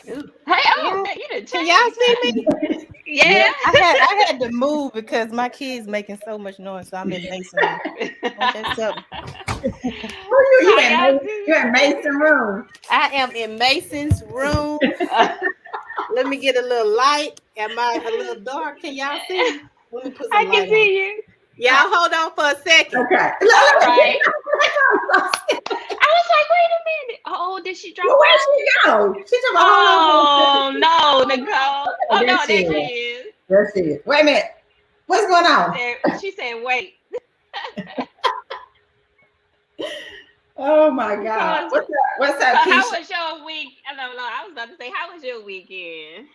Ooh. Hey, Yeah. you didn't Can change. y'all see me? Yeah. Yeah, I had to move because my kids making so much noise, so I'm in Mason room. Ain't that something? Who you? How y'all You in Mason room. I am in Mason's room. Let me get a little light. Am I a little dark? Can y'all see me? Let me put some I can light on. see you. Y'all hold on for a second. Okay. All right. I was like, wait a minute. Oh, did she drop Well, where'd off? she go? She talking about Oh no, Nicole. Oh, Oh there no, she there she is. is. There she is. Wait a minute. What's going on? She said, wait. Oh my So, God. so What's up, how Keisha? was your week? No, I was about to say, how was your weekend?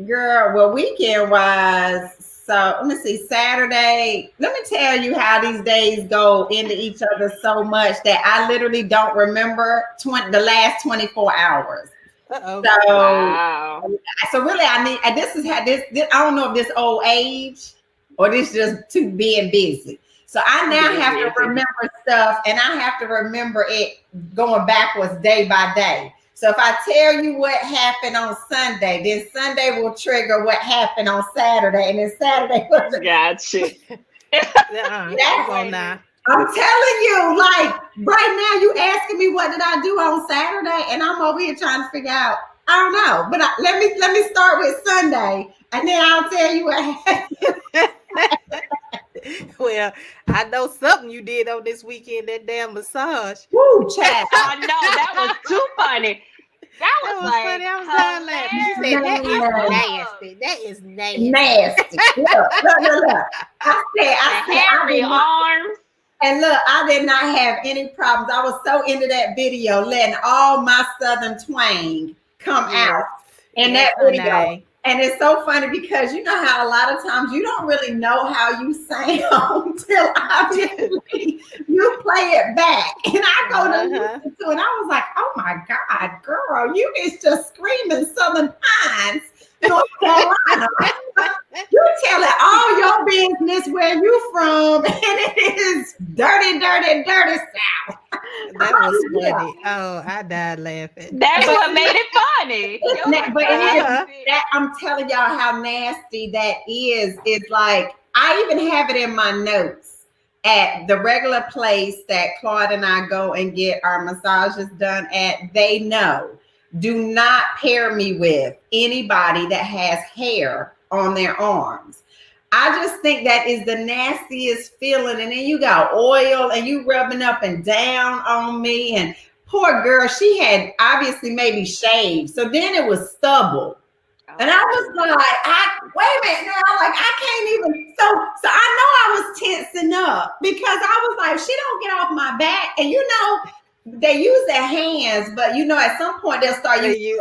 Girl, well, weekend wise, so let me see, Saturday. Let me tell you how these days go into each other so much that I literally don't remember the last 24 hours. Uh-oh. So, Wow. so really, I need, and this is how this, I don't know if this old age or this just too being busy. So I now Being have to busy. remember stuff and I have to remember it going backwards day by day. So if I tell you what happened on Sunday, then Sunday will trigger what happened on Saturday, and then Saturday was. Gotcha. Come on now. I'm telling you, like right now, you asking me what did I do on Saturday, and I'm over here trying to figure out. I don't know, but let me start with Sunday, and then I'll tell you what happened. Well, I know something you did on this weekend, that damn massage. Woo, child. Oh no, that was too funny. That was like funny. I was dying laughing. She said, that is nasty. That is nasty. Nasty. Look. I said, hairy arms. And look, I did not have any problems. I was so into that video, letting all my Southern twang come out in that video. And it's so funny because you know how a lot of times you don't really know how you sound till obviously you play it back. And I go to listen to it and I was like, oh my God, girl, you is just screaming Southern Pines, North Carolina. You telling all your business where you from, and it is dirty South. That was funny. Oh, I died laughing. That's what made it funny. That I'm telling y'all how nasty that is. It's like I even have it in my notes at the regular place that Claude and I go and get our massages done at. They know. Do not pair me with anybody that has hair on their arms. I just think that is the nastiest feeling. And then you got oil and you rubbing up and down on me. And poor girl, she had obviously maybe shaved. So then it was stubble. And I was like, wait a minute now, like I can't even. So I know I was tensing up because I was like, she don't get off my back. And you know, they use their hands, but you know, at some point they'll start using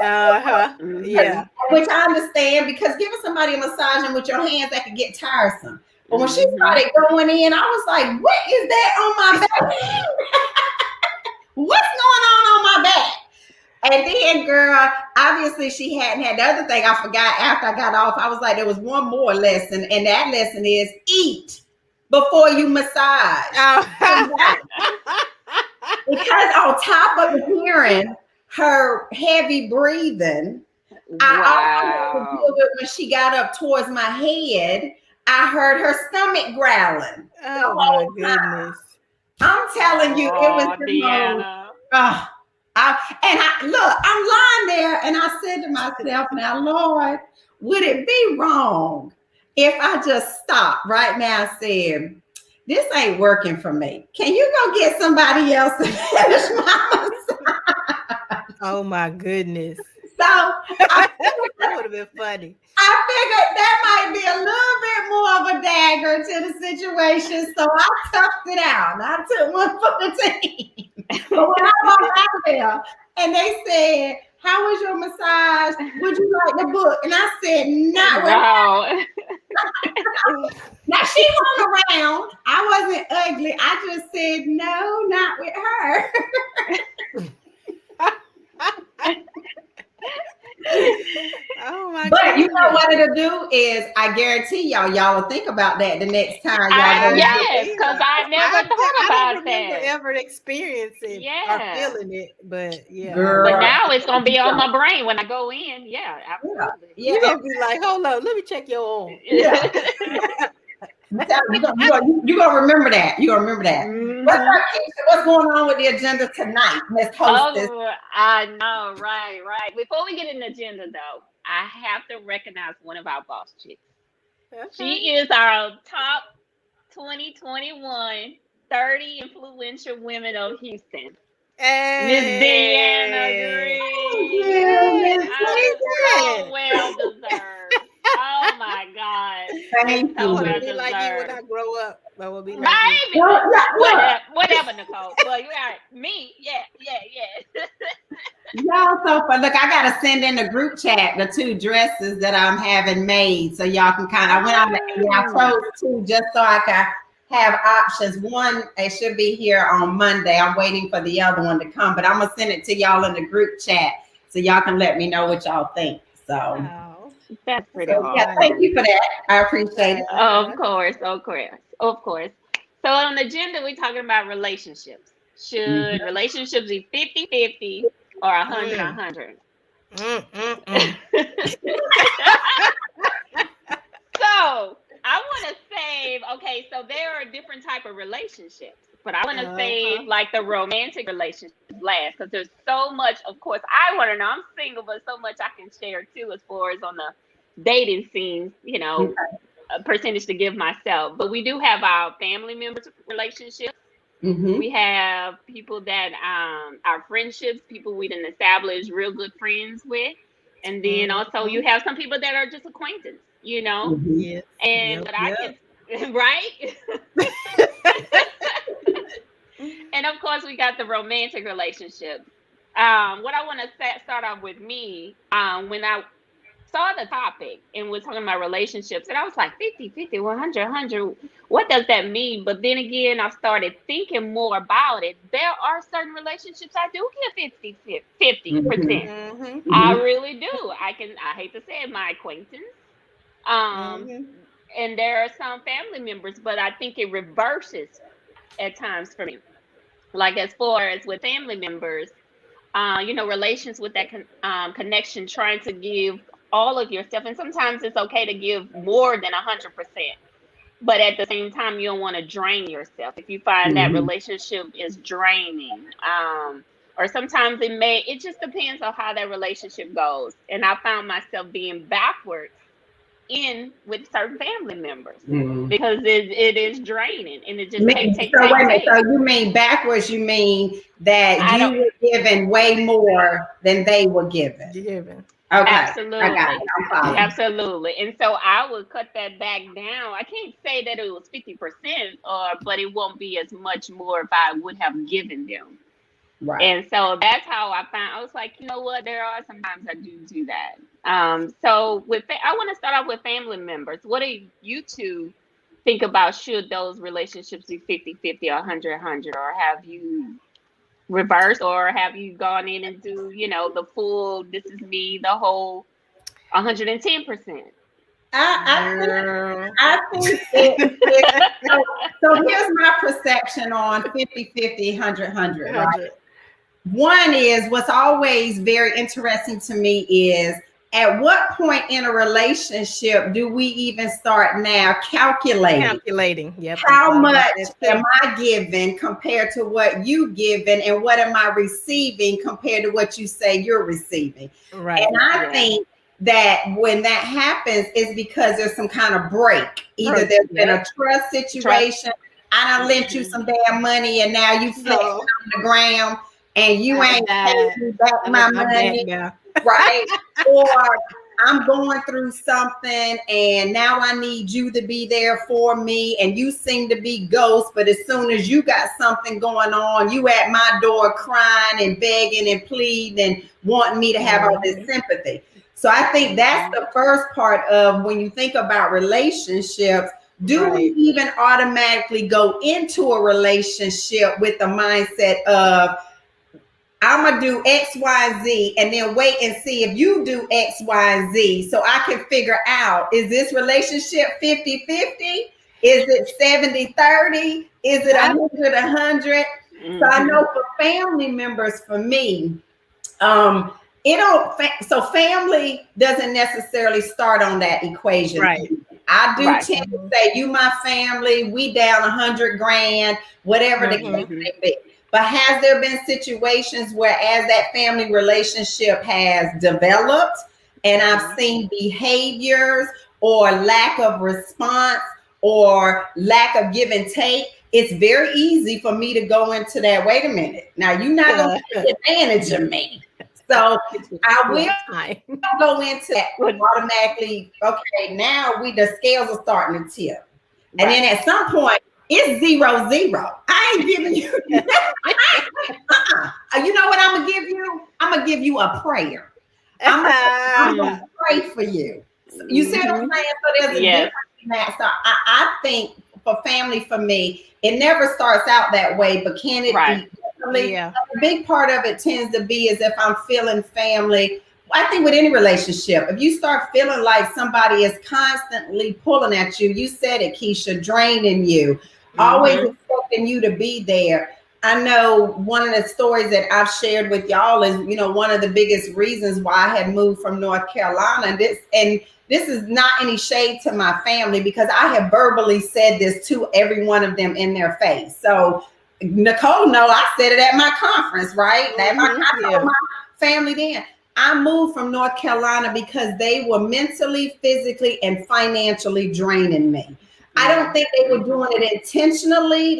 yeah. Which I understand because giving somebody a massage with your hands that could get tiresome. But when she started going in, I was like, what is that on my back? What's going on my back? And then, girl, obviously she hadn't had the other thing I forgot after I got off. I was like, there was one more lesson, and that lesson is eat before you massage. Because on top of hearing her heavy breathing, I also deal with when she got up towards my head, I heard her stomach growling. Oh my goodness. I'm telling you, it was the most, look, I'm lying there and I said to myself, now, Lord, would it be wrong if I just stopped right now and said, this ain't working for me. Can you go get somebody else to finish my massage? Oh my goodness. So that would have been funny. I figured that might be a little bit more of a dagger to the situation. So I toughed it out. And I took one for the team. But when I walked out there and they said, how was your massage? Would you like the book? And I said, not with her. Now she wasn't around. I wasn't ugly. I just said, no, not with her. Oh my but goodness. you know what it'll do is I guarantee y'all will think about that the next time y'all yes, because I never thought about that. ever experienced it or feeling it, but yeah. Girl. But now it's gonna be on my brain when I go in. Yeah, absolutely. Yeah. You're gonna be like, hold on, let me check your arm. Yeah. You're gonna remember that. You're gonna remember that. Mhm. What's going on with the agenda tonight, Miss Hostess? Oh, I know, right. Before we get in the agenda, though, I have to recognize one of our boss chicks. Okay. She is our top 2021 30 influential women of Houston. Miss Deanna Green. So well deserved. Oh my God. Thank So you. I well will be like you when I deserved. grow up. I will be like you. Maybe. Whatever, Nicole. Well, you're right. Me, yeah. Y'all so fun. Look, I gotta send in the group chat the 2 dresses that I'm having made, so y'all can kind of. I went on. I chose 2 just so I can have options. One, it should be here on Monday. I'm waiting for the other one to come, but I'm gonna send it to y'all in the group chat so y'all can let me know what y'all think. So. Oh, That's pretty awesome. Yeah, thank you for that. I appreciate it. Of course. So on the agenda, we're talking about relationships. Should relationships be 50-50 or 100-100? So I want to save, okay, so there are different type of relationships, but I want to save like the romantic relationships last, because there's so much, of course, I want to know, I'm single, but so much I can share too as far as on the dating scene, you know, a percentage to give myself. But we do have our family members relationships. We have people that our friendships, people we done established real good friends with. And then also you have some people that are just acquaintance, you know. Yes. And but I can right? And of course we got the romantic relationships. What I want to start off with me, when I saw the topic and was talking about relationships, and I was like 50-50, 100-100, what does that mean? But then again, I started thinking more about it. There are certain relationships I do give 50%. I really do. I hate to say it, my acquaintance, and there are some family members, but I think it reverses at times for me. Like as far as with family members, you know, relations with that connection, trying to give all of yourself. And sometimes it's okay to give more than 100%. But at the same time, you don't want to drain yourself. If you find that relationship is draining, or sometimes it just depends on how that relationship goes. And I found myself being backwards with certain family members because it is draining and it just takes. So wait a minute. So you mean backwards? You mean that you were given way more than they were given? Okay, absolutely. I got it. I'm following. Absolutely. And so I would cut that back down. I can't say that it was 50%, but it won't be as much more if I would have given them. Right. And so that's how I found. I was like, you know what? There are sometimes I do that. So I want to start off with family members. What do you two think about? Should those relationships be 50-50 or 100-100, or have you reversed, or have you gone in and do, you know, the full, this is me, the whole 110%? I think so here's my perception on 50-50, 100-100, right? One is, what's always very interesting to me is, at what point in a relationship do we even start now calculating how much am I giving compared to what you giving, and what am I receiving compared to what you say you're receiving? Right. And I think that when that happens, it's because there's some kind of break. Either there's been a trust situation. I done lent you some damn money and now you flexing on the ground and you ain't paying me back my money. Right? Or I'm going through something and now I need you to be there for me, and you seem to be ghost, but as soon as you got something going on, you at my door crying and begging and pleading and wanting me to have all this sympathy. So I think that's the first part of, when you think about relationships, do we even automatically go into a relationship with the mindset of, I'm going to do X, Y, Z, and then wait and see if you do X, Y, Z, so I can figure out, is this relationship 50-50? Is it 70-30? Is it 100-100? So I know for family members, for me, it don't. So family doesn't necessarily start on that equation. Right. I do tend to say, you my family, we down 100 grand, whatever the case may be. But has there been situations where, as that family relationship has developed, and I've seen behaviors or lack of response or lack of give and take, it's very easy for me to go into that. Wait a minute, now you're not going to take advantage of me. So I will go into that automatically. Okay, now the scales are starting to tip. And then at some point, it's 0-0. I ain't giving you. You know what I'm gonna give you? I'm gonna give you a prayer. I'm gonna pray for you. You see what I'm saying? So there's a difference in that. So I think for family, for me, it never starts out that way. But can it be? A big part of it tends to be is if I'm feeling family. I think with any relationship, if you start feeling like somebody is constantly pulling at you, you said it, Keisha, draining you, always expecting you to be there. I know one of the stories that I've shared with y'all is, one of the biggest reasons why I had moved from North Carolina. This is not any shade to my family, because I have verbally said this to every one of them in their face. So Nicole, I said it at my conference, right? I told my family then. I moved from North Carolina because they were mentally, physically, and financially draining me. I don't think they were doing it intentionally,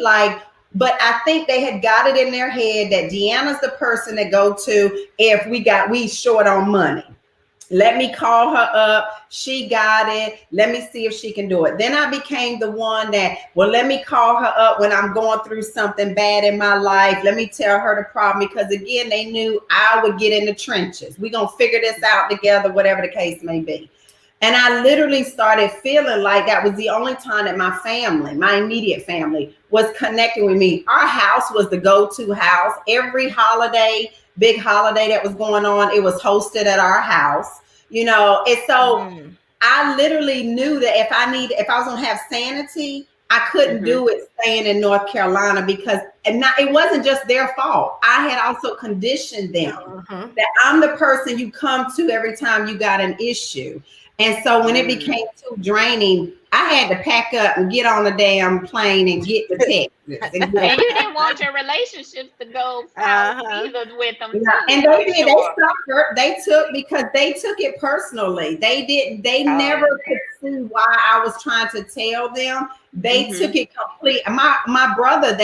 but I think they had got it in their head that Deanna's the person to go to if we short on money. Let me call her up. She got it. Let me see if she can do it. Then I became the one that, let me call her up when I'm going through something bad in my life. Let me tell her the problem, because again, they knew I would get in the trenches. We're going to figure this out together, whatever the case may be. And I literally started feeling like that was the only time that my family, my immediate family, was connecting with me. Our house was the go-to house. Every holiday, big holiday that was going on, it was hosted at our house. And so I literally knew that if I was gonna have sanity, I couldn't do it staying in North Carolina, because it wasn't just their fault. I had also conditioned them that I'm the person you come to every time you got an issue. And so when it became too draining, I had to pack up and get on the damn plane and get to Texas. And you didn't want your relationships to go south either with them. And they did. They suffered. They took it personally. They never could see why I was trying to tell them. They took it complete. My brother,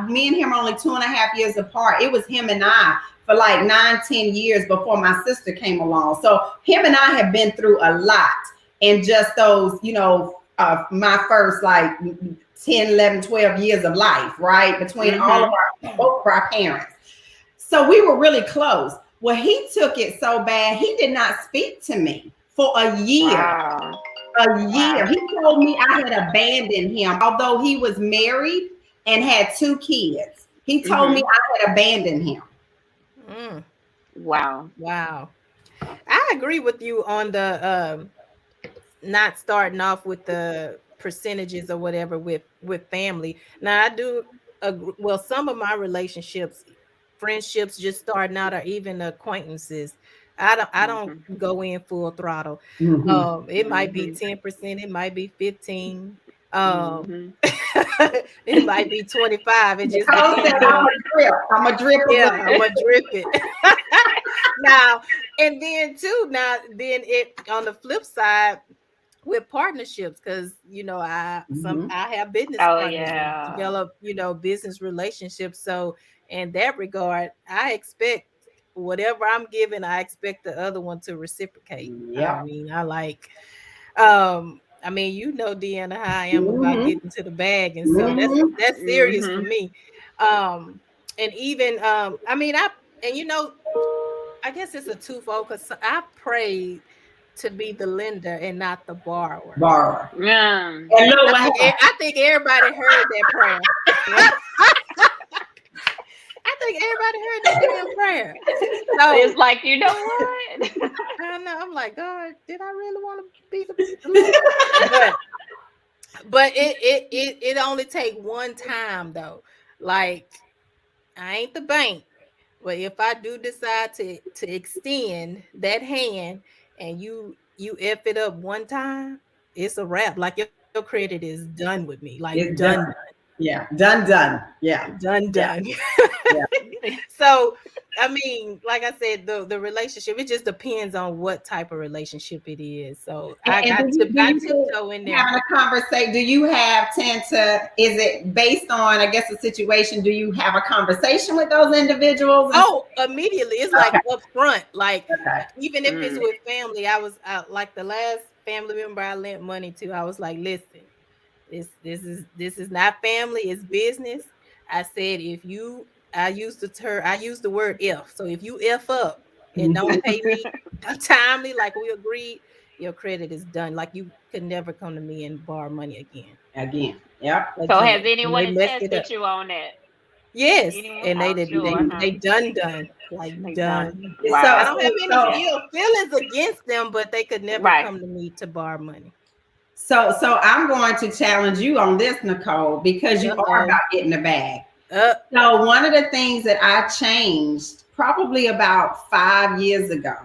me and him are only 2.5 years apart. It was him and I for like 9-10 years before my sister came along. So him and I have been through a lot in just those, my first like 10, 11, 12 years of life, right? Between all of both of our parents. So we were really close. Well, he took it so bad, he did not speak to me for a year. Wow. A year. Wow. He told me I had abandoned him, although he was married and had 2 kids. He told me I had abandoned him. Wow. I agree with you on the not starting off with the percentages or whatever with family. Now I do agree. Well, some of my relationships, friendships just starting out, or even acquaintances, I don't go in full throttle. It might be 10%, it might be 15, it might be 25. It just depends on. I'm a drip. Yeah, I'm a drip it. Now, and then too, it on the flip side with partnerships, because I have business partners, develop business relationships. So in that regard, I expect whatever I'm giving, I expect the other one to reciprocate. I mean, Deanna, how I am about getting to the bag, and so that's serious for me. And even I guess it's a twofold, because I prayed to be the lender and not the borrower. Yeah. And I think everybody heard that prayer. I think everybody heard that damn prayer. So it's like, what? I know. I'm like, God, did I really want to be the lender? But it only take one time though. Like I ain't the bank. But if I do decide to extend that hand and you F it up one time, it's a wrap. Like your credit is done with me. Like It's done, done. Yeah, done, done. Yeah, done, yeah, done. yeah. So I mean, like I said, the relationship, it just depends on what type of relationship it is. So And do I you tiptoe in there. having a conversation? Do you have tend to? Is it based on, I guess, the situation? Do you have a conversation with those individuals? And Oh, immediately. It's like okay, up front. Like okay, even if it's Mm. with family, I was like the last family member I lent money to, I was like, listen, this is not family, it's business. I said if you I used the word if. So if you F up and don't Mhm. pay me timely like we agreed, your credit is done. Like you could never come to me and borrow money Again, yep. So has again. And anyone they has messed it tested up. you on that? Yes, Anyone? and they I'm did sure, huh? they done like They done. done. I So, Wow. don't have any so, ill feelings against them, but they could never Right. come to me to borrow money. so I'm going to challenge you on this, Nicole, because you are Uh-oh. about getting the bag. Uh So one of the things that I changed probably about 5 years ago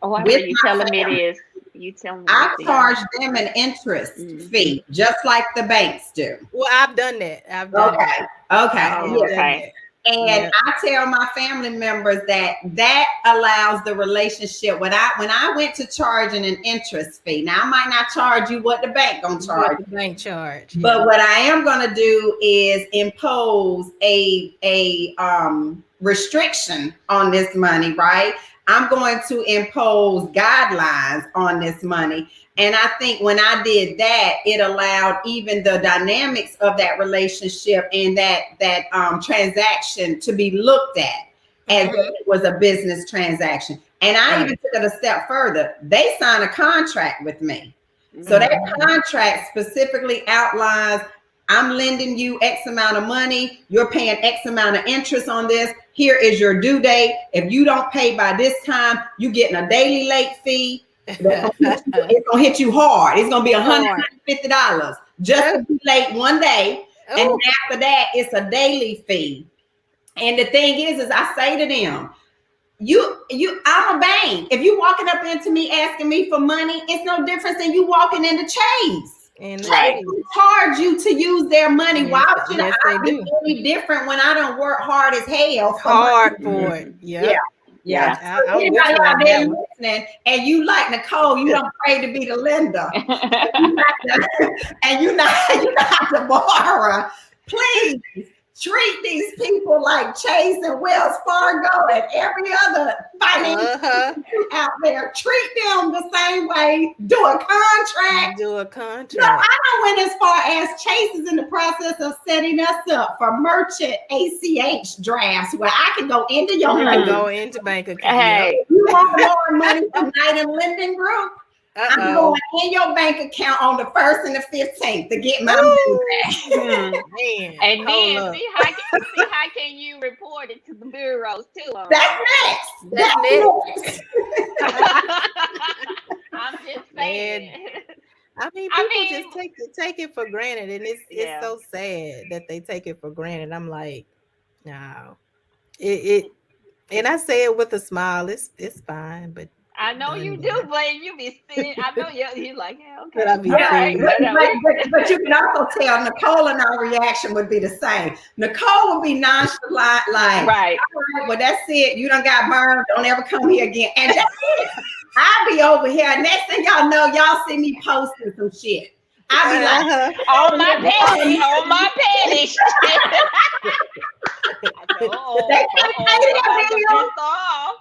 Oh, I with remember you my telling me family, this. You telling me this I then. charge them an interest Mm-hmm. fee, just like the banks do. well, I've done that. I've done that. Okay. Okay. I Oh, have Yeah. done okay. that. And Yeah. I tell my family members that that allows the relationship. When I went to charging an interest fee, now I might not charge you what the bank gonna What charge, the bank charge. Yeah. but what I am gonna do is impose a restriction on this money, right? I'm going to impose guidelines on this money. And I think when I did that, it allowed even the dynamics of that relationship and that transaction to be looked at as if Mm-hmm. it was a business transaction. And I even Right. took it a step further. They signed a contract with me. So that Mm-hmm. Mm-hmm. contract specifically outlines I'm lending you X amount of money. You're paying X amount of interest on this. Here is your due date. If you don't pay by this time, you getting a daily late fee. It's gonna hit you hard. It's gonna be Hard. $150 just Oh, to be late one day. And then oh, after that, it's a daily fee. And the thing is I say to them, I'm a bank. If you walking up into me asking me for money, it's no difference than you walking into Chase. in the Right. Chase chase. will charge you to use their money. Why Yes, should yes, they I be do. any different when I don't work hard as hell for Hard money? for it. Mm-hmm. Yeah, Yep. yeah. Yeah. So I'm with anybody you out on there that one. listening, and you like Nicole, you don't pray to be the lender, you not and you not to borrow. Please treat these people like Chase and Wells Fargo and every other financial Uh-huh. out there. Treat them the same way. Do a contract. Do a No, contract. I went as far as Chase is in the process of setting us up for merchant ACH drafts where I can go into your You can bank. Mm. go into bank account. Yep. Hey. You want more money from Knight and Linden Group? I'm Uh-oh. going in your bank account on the 1st and the 15th to get my money Ooh, back. Hmm. man. And Hold then up. see how can you report it to the bureaus too on That's that? next. That's That's next. next. I'm just Man, saying. I mean, I people just mean, take it for granted, and it's yeah. so sad that they take it for granted. I'm like, no, it and I say it with a smile. It's fine, but I know done, you do, done. but you be sitting. I know you like, yeah, But okay, I be all Yeah, right, seeing. whatever. but you can also tell Nicole and our reaction would be the same. Nicole would be nonchalant, like, Right. all right, well, that's it. You done got burned. Don't ever come here again. And that's it. I'll be over here. Next thing y'all know, y'all see me posting some shit. I'll be like, Uh-huh. On my petty, on my petty shit. I said, they can't pay that somebody done bill. pissed off.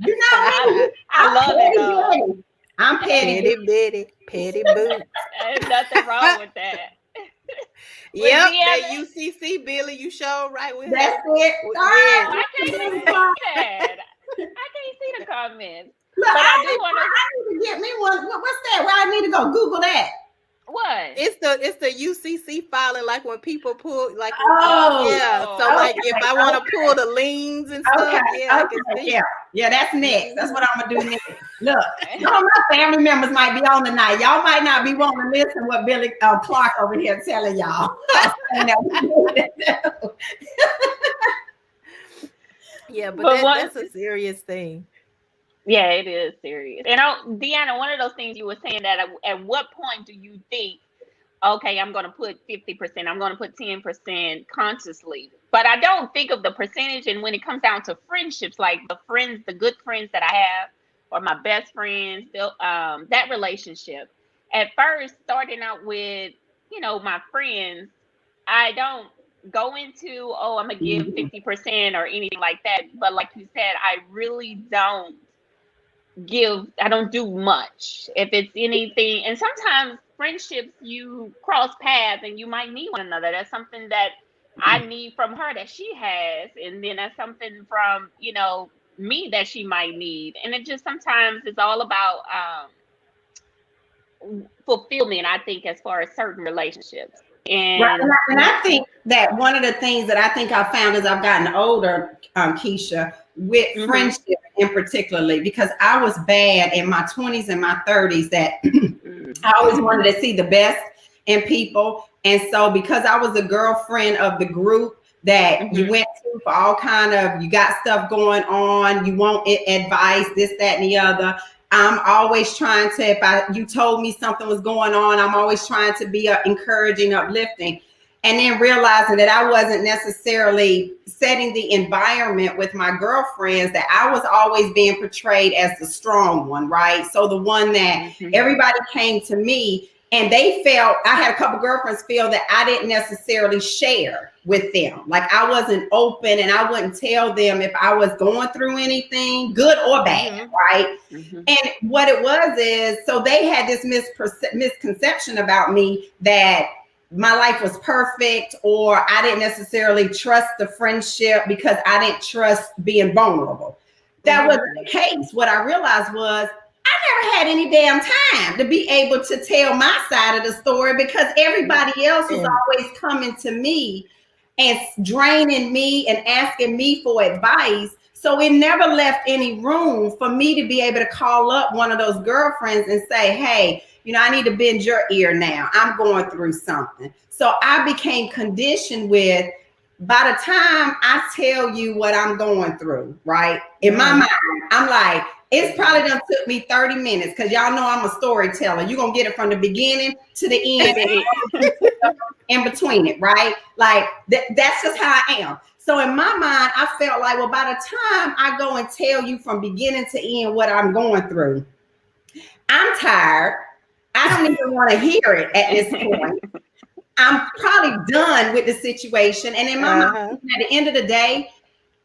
You know me. I love it Petty though. Betty. I'm petty Petty Betty. bitty, petty boots. Ain't nothing wrong with that. But Yep, that Deanna, UCC Billy, you showed right with That's her. it. All oh, Yes. right. I can't even see that. I can't see the comments. Look, But I I do want need to get me one. What's that? Where I need to go Google that. to, what? It's the UCC filing, like when people pull, like Oh, yeah. So Oh, like okay, if I want to pull the liens and okay, stuff, yeah, I can okay, see. yeah, yeah. That's next. That's Mhm. what I'm gonna do next. Look, some of my family members might be on tonight. Y'all might not be wanting to listen what Billy Clark over here telling y'all. Yeah, but But once, that's a serious thing. yeah, it is serious. And Deanna, one of those things you were saying that at what point do you think, okay, I'm going to put 50%, I'm going to put 10% consciously. But I don't think of the percentage. And when it comes down to friendships, like the good friends that I have, or my best friends, that relationship, at first, starting out with, my friends, I don't go into, oh, I'm going to give Mhm. 50% or anything like that. But like you said, I don't do much. If it's anything, and sometimes friendships, you cross paths and you might need one another. That's something that I need from her that she has, and then that's something from, me that she might need. And it just sometimes it's all about fulfillment, I think, as far as certain relationships. Right. And And I think that one of the things that I think I found as I've gotten older, Keisha, with mhm, friendship in particularly, because I was bad in my 20s and my 30s, that I always wanted to see the best in people. And so because I was a girlfriend of the group that you mhm, went to for all kind of, you got stuff going on, you want advice, this, that, and the other. I'm always trying to, if you told me something was going on, I'm always trying to be encouraging, uplifting. And then realizing that I wasn't necessarily setting the environment with my girlfriends, that I was always being portrayed as the strong one, right? So the one that mhm, everybody came to me and they felt, I had a couple girlfriends feel that I didn't necessarily share with them. Like I wasn't open and I wouldn't tell them if I was going through anything, good or bad, Mm-hmm. right? mhm, And what it was is, so they had this misconception about me that my life was perfect, or I didn't necessarily trust the friendship because I didn't trust being vulnerable. That Mm-hmm. wasn't the case. What I realized was I never had any damn time to be able to tell my side of the story because everybody else was And always coming to me and draining me and asking me for advice. So it never left any room for me to be able to call up one of those girlfriends and say, hey, I need to bend your ear now. I'm going through something. So I became conditioned with, by the time I tell you what I'm going through, right? In my mm-hmm. mind, I'm like, it's probably done took me 30 minutes because y'all know I'm a storyteller. You're going to get it from the beginning to the to end, the in between it, right? Like that's just how I am. So in my mind, I felt like, well, by the time I go and tell you from beginning to end what I'm going through, I'm tired. I don't even want to hear it at this point. I'm probably done with the situation. And in my mind, Uh-huh. at the end of the day,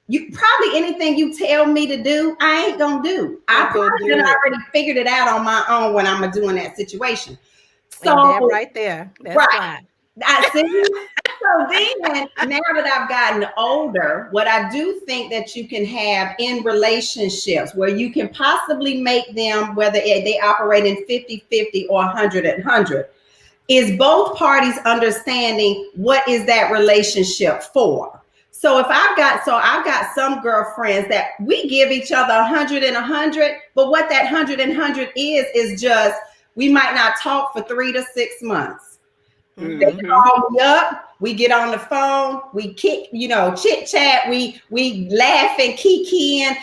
you probably anything you tell me to do, I ain't gonna do. I Ain't gonna probably done do it. already figured it out on my own when I'm doing that situation. And So that right there, that's right. why. I see. So then, now that I've gotten older, what I do think that you can have in relationships where you can possibly make them, whether they operate in 50-50 or 100-100, is both parties understanding what is that relationship for. So I've got some girlfriends that we give each other 100 and 100, but what that 100 and 100 is just, we might not talk for 3 to 6 months. They Mm-hmm. mhm, call me up. We get on the phone. We kick, chit chat. We laugh and kikiing,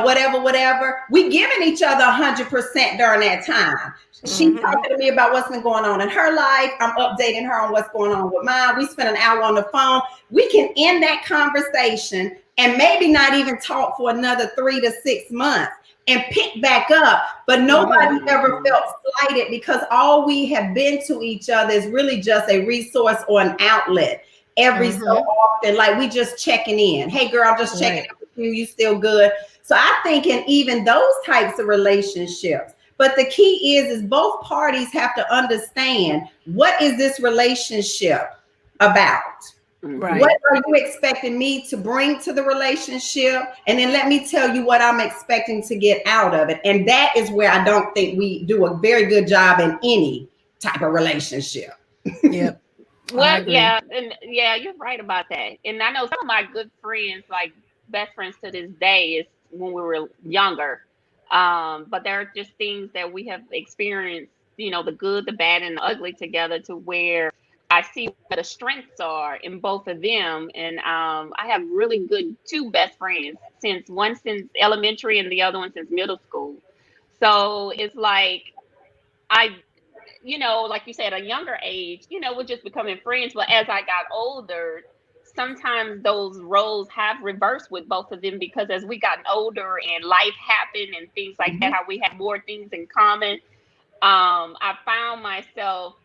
whatever. We giving each other 100% during that time. She's Mm-hmm. talking to me about what's been going on in her life. I'm updating her on what's going on with mine. We spend an hour on the phone. We can end that conversation and maybe not even talk for another 3 to 6 months and pick back up. But Mm-hmm. nobody ever mhm, felt slighted because all we have been to each other is really just a resource or an outlet every so Mm-hmm. often. Like we just checking in. Hey girl, I'm just checking Right. in with you. You still good? So I think in even those types of relationships, but the key is both parties have to understand, what is this relationship about? mhm. What Right. are you expecting me to bring to the relationship? And then let me tell you what I'm expecting to get out of it. And that is where I don't think we do a very good job in any type of relationship. Yep. I Well, agree. yeah, and yeah, you're right about that. And I know some of my good friends, like best friends to this day, is when we were younger. But there are just things that we have experienced, the good, the bad, and the ugly together, to where I see what the strengths are in both of them. And I have really good two best friends, since one since elementary and the other one since middle school. So it's like I, like you said, a younger age, we're just becoming friends. But as I got older, sometimes those roles have reversed with both of them, because as we gotten older and life happened and things like that, Mhm. how we have more things in common. I found myself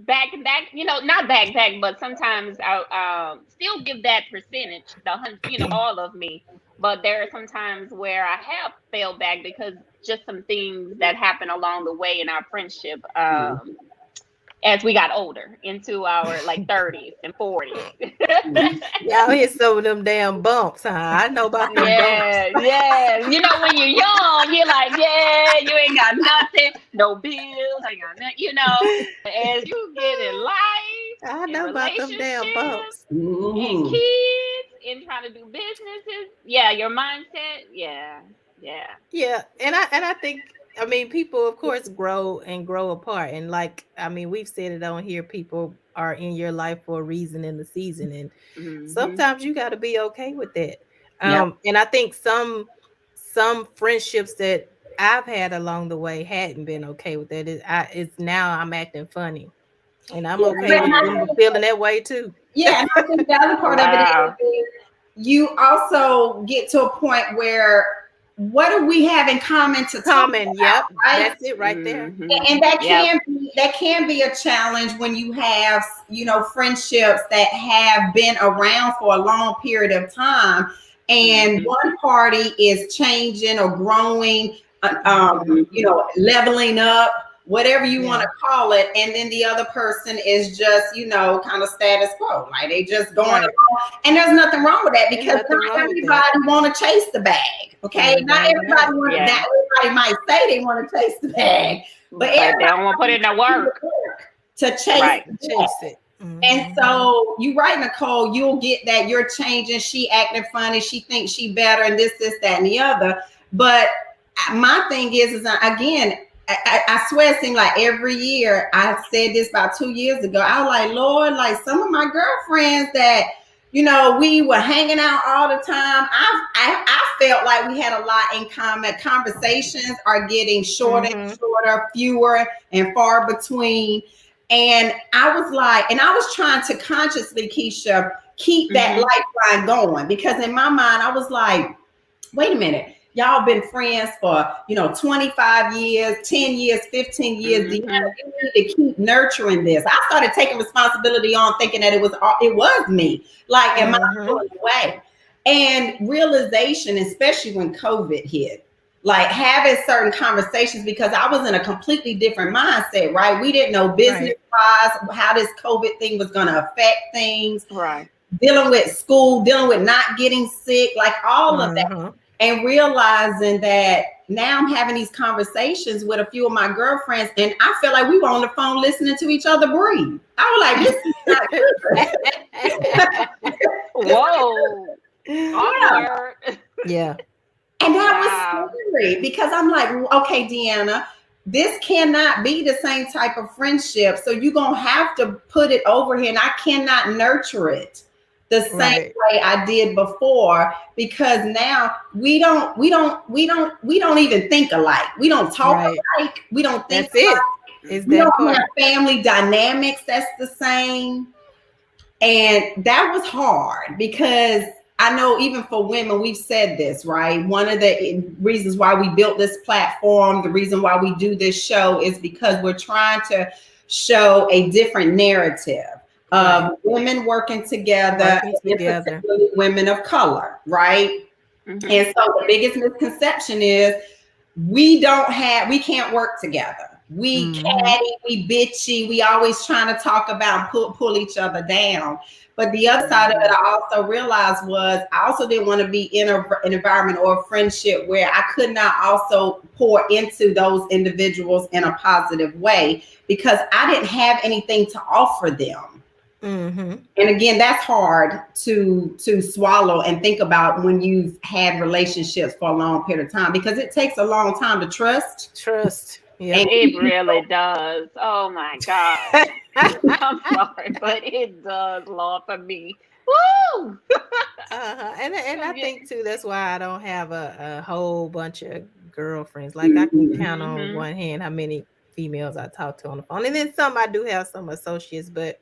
back, not back, but sometimes I still give that percentage, all of me. But there are some times where I have fell back because just some things that happen along the way in our friendship. As we got older into our like 30s and 40s. Y'all hit some of them damn bumps, huh? I know about them bumps. Yeah, yeah. When you're young, you're like, yeah, you ain't got nothing, no bills, ain't got nothing, As you get in life, I in know about them damn relationships, bumps. and Mhm. kids, and trying to do businesses, yeah, your mindset, yeah, yeah. Yeah, and I think, I mean, people of course grow and grow apart, and like, I mean, we've said it on here, people are in your life for a reason in the season, and Hmm. sometimes you got to be okay with that. Yep. And I think some friendships that I've had along the way hadn't been okay with that. It's now I'm acting funny, and I'm Yeah, okay but with I them Mm. think, feeling that way too. yeah, and I think the other part of it Wow. is you also get to a point where what do we have in common to talk Common, about, yep, right? that's it right there. Hmm. And that Yep. can be a challenge when you have, friendships that have been around for a long period of time, and Hmm. one party is changing or growing, Mhm. leveling up, whatever you want Yeah, to call it, and then the other person is just, kind of status quo, like they just going right. along. And there's nothing wrong with that, Ain't because nothing not wrong with that. everybody want to chase the bag. Okay, not Dang right. everybody want to. Yeah. Not everybody might say they want to chase the bag, but But they everybody don't want to put in the do the work. work to chase Right. the bag. Chase it. And Mhm. so you right, Nicole, you'll get that you're changing. She acting funny. She thinks she better, and this, that, and the other. But my thing is again, I swear it seemed like every year. I said this about 2 years ago. I was like, Lord, like some of my girlfriends that we were hanging out all the time. I felt like we had a lot in common. Conversations are getting shorter and Mhm. shorter, fewer and far between. And I was like, and I was trying to consciously, Keisha, keep that Hmm. lifeline going, because in my mind, I was like, wait a minute. Y'all been friends for 25 years, 10 years, 15 years. Do Hmm. you need to keep nurturing this? I started taking responsibility on, thinking that it was me. Like, am I Mhm. pulling away? And realization, especially when COVID hit, like having certain conversations, because I was in a completely different mindset, right? We didn't know business Right. wise how this COVID thing was going to affect things, Right. dealing with school, dealing with not getting sick, like all of that, Mhm. and realizing that now I'm having these conversations with a few of my girlfriends, and I feel like we were on the phone listening to each other breathe. I was like, this is not good. This, Whoa. yeah. Awkward. Yeah. And that was Wow. scary, because I'm like, okay, Deanna, this cannot be the same type of friendship. So you're gonna have to put it over here, and I cannot nurture it the same Right. way I did before, because now we don't even think alike. We don't talk Right. alike. We don't think That's it. alike. Is We Hmm. that don't have part. family dynamics that's the same. And that was hard, because I know even for women, we've said this, right? One of the reasons why we built this platform, the reason why we do this show, is because we're trying to show a different narrative Right. of women working together, Working and together. particularly women of color, right? Hmm. And so the biggest misconception is we can't work together. We Mhm. catty, we bitchy, we always trying to talk about and pull each other down. But the other side of it, Hmm. I also realized, was I also didn't want to be in an environment or a friendship where I could not also pour into those individuals in a positive way, because I didn't have anything to offer them. Mhm. And again, that's hard to swallow and think about when you've had relationships for a long period of time, because it takes a long time to trust. Trust. Yep. And It really does. Oh my gosh. I'm sorry, but it does, Lord, for me. Woo! And I Yeah. think too that's why I don't have a whole bunch of girlfriends. Like I can Mhm. count on Mm-hmm. one hand how many females I talk to on the phone, and then some I do have some associates, but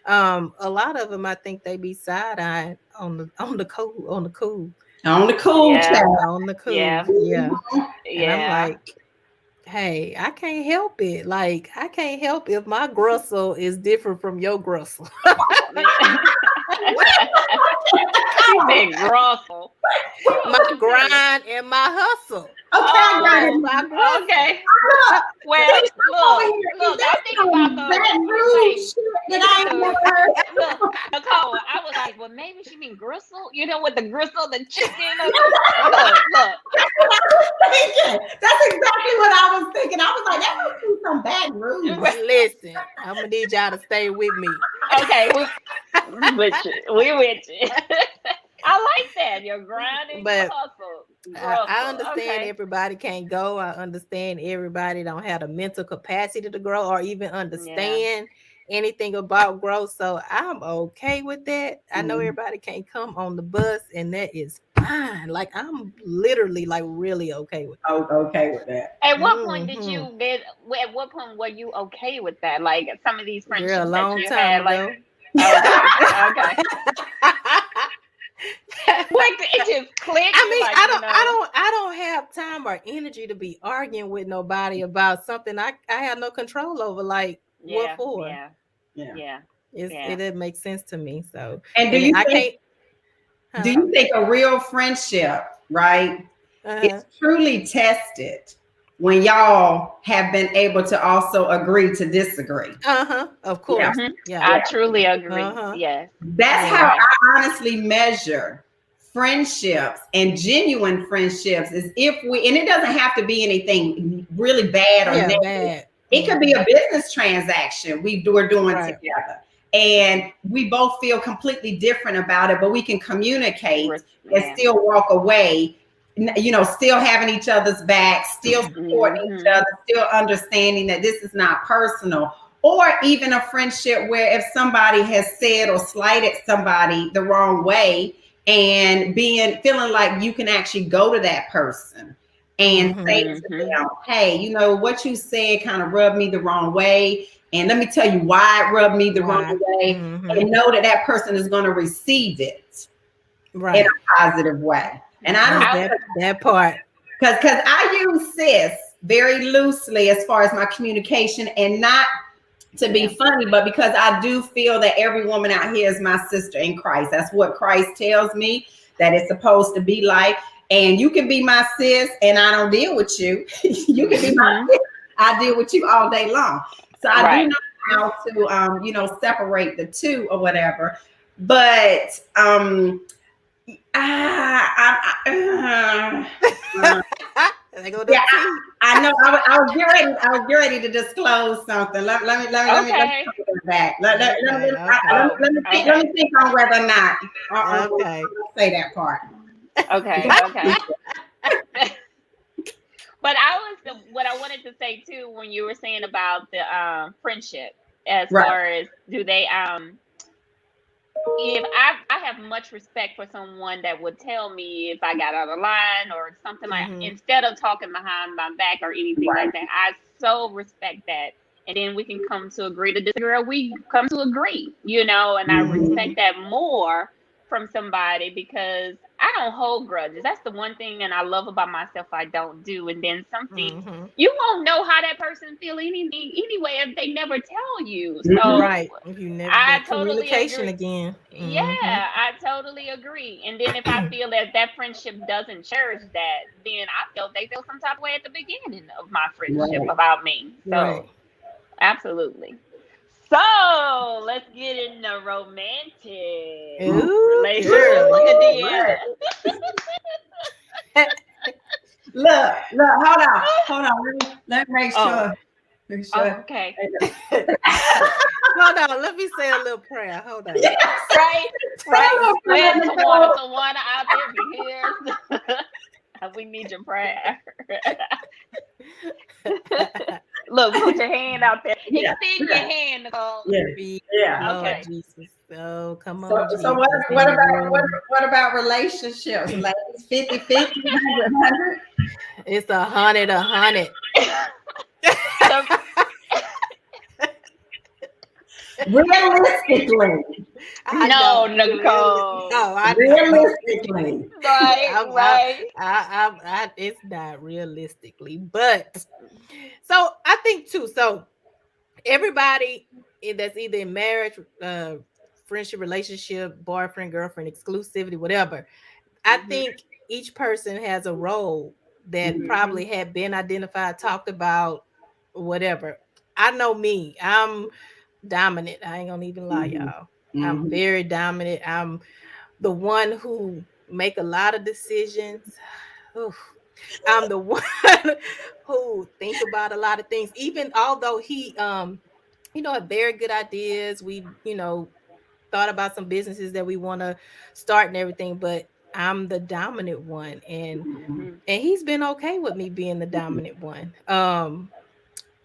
a lot of them I think they be side eyed on the cool On the cool Yeah. child. on the cool, Yeah. yeah. And I'm Yeah. like, hey, I can't help it. Like I can't help if my grussel is different from your grussel. She said Grossel. My grind and my hustle. Okay, I got That's Oh, my it. grussel. okay. Well, See, I'm over here. Is look. that I think about some the Baton Rouge wait. shit that Listen I ain't to never it. heard? Look, Nicole. I was like, well, maybe she mean gristle. You know, with the gristle, the chicken. Or look. That's what I was thinking. That's exactly what I was thinking. I was like, that must be some Baton Rouge. Listen, I'm gonna need y'all to stay with me. Okay, we with you. We with you. I like that. Your grind and your But hustle. I Grussel. understand Okay. everybody can't go. I understand everybody don't have the mental capacity to grow or even Yeah. understand anything about growth. So I'm okay with that. I know Mm. everybody can't come on the bus, and that is fine. Like I'm literally like really okay with Oh, okay with that. At it. what point did Hmm. you get? At what point were you okay with that? Like some of these Girl, a friendships that long you time had. Like, ago. okay, okay. What it just clicked. I You're mean, like, you know. I don't have time or energy to be arguing with nobody about something I have no control over. Like, what Yeah, for? yeah, Yeah. yeah, It yeah. doesn't make sense to me. So, And and I can't. do Huh? you think a real friendship, right, Uh-huh. is truly tested when y'all have been able to also agree to disagree? Uh-huh. Of Yeah. course. Hmm. Yeah. I Yeah. truly agree. Uh-huh. Yes. That's how Yeah. Yes. I honestly measure friendships and genuine friendships is if we, and it doesn't have to be anything really bad or Yeah. negative. Bad. It could be Hmm. a business transaction we're doing Right. together. And we both feel completely different about it, but we can communicate and Yeah. still walk away, still having each other's back, still supporting each Hmm. other, still understanding that this is not personal. Or even a friendship where if somebody has said or slighted somebody the wrong way, and feeling like you can actually go to that person and say Hmm. to Hmm. them, hey, what you said kind of rubbed me the wrong way. And let me tell you why it rubbed me the wrong Why? way. Hmm. And know that that person is going to receive it in Right. a positive way. And I That's don't, I that part. because I use sis very loosely as far as my communication, and not to be yeah. funny, but because I do feel that every woman out here is my sister in Christ. That's what Christ tells me that it's supposed to be like. And you can be my sis and I don't deal with you. You can be my Hmm. sis. I deal with you all day long. So I do Right. know how to separate the two or whatever. But They go yeah, to tea. I know. I was getting ready. I was getting ready to disclose something. Let me Okay. come back. Okay. Okay. Oh. Let Okay. me think on whether or not I'm gonna Okay. say that part. Okay. Okay. But what I wanted to say too when you were saying about the friendship, as Right. far as do they if I have much respect for someone that would tell me if I got out of line or something, like Hmm. instead of talking behind my back or anything Right. like that. I so respect that. And then we can come to agree to disagree, or we come to agree, and I Mhm. respect Hmm. that more from somebody because I don't hold grudges. That's the one thing and I love about myself I don't do. And then some things Hmm. you won't know how that person feel anything anyway if they never tell you. Mhm. So Right. If you never I that totally communication agree. again. Yeah, Hmm. I totally agree. And then if I feel that that friendship doesn't cherish that, then I felt they feel some type of way at the beginning of my friendship Right. about me. Right. So absolutely. So let's get into romantic Ooh, relationship. girl, Look at you Deanna. Look, hold on. Let me make Oh, sure. Make oh, sure. okay. hold on. Let me say a little prayer. Hold on. Yes. Right, right. Hello, Where's Nicole. Tawana out there? If you hear us, we need your prayer. Look, put your hand out there. Yeah, Extend your yeah, hand, Nicole. yeah, Be yeah. Lord Okay. Jesus. Oh, come So, on, so what, Jesus what in the about what, room. what about relationships? Ladies, 50-50, 100. It's 100. The Realistically, I No, know. Really. Nicole. No, I know. realistically. Right, I'm, I, right. it's not realistically, but so I think too. So everybody that's either in marriage, friendship, relationship, boyfriend, girlfriend, exclusivity, whatever. I Hmm. think each person has a role that Mhm, Hmm. probably had been identified, talked about, whatever. I know me. I'm dominant. I ain't gonna even lie, mhm, y'all. I'm mhm, very dominant. I'm the one who make a lot of decisions. Oof. I'm the one who think about a lot of things. Even although he had very good ideas. We, thought about some businesses that we want to start and everything, but I'm the dominant one, and mhm, Hmm. he's been okay with me being the dominant one.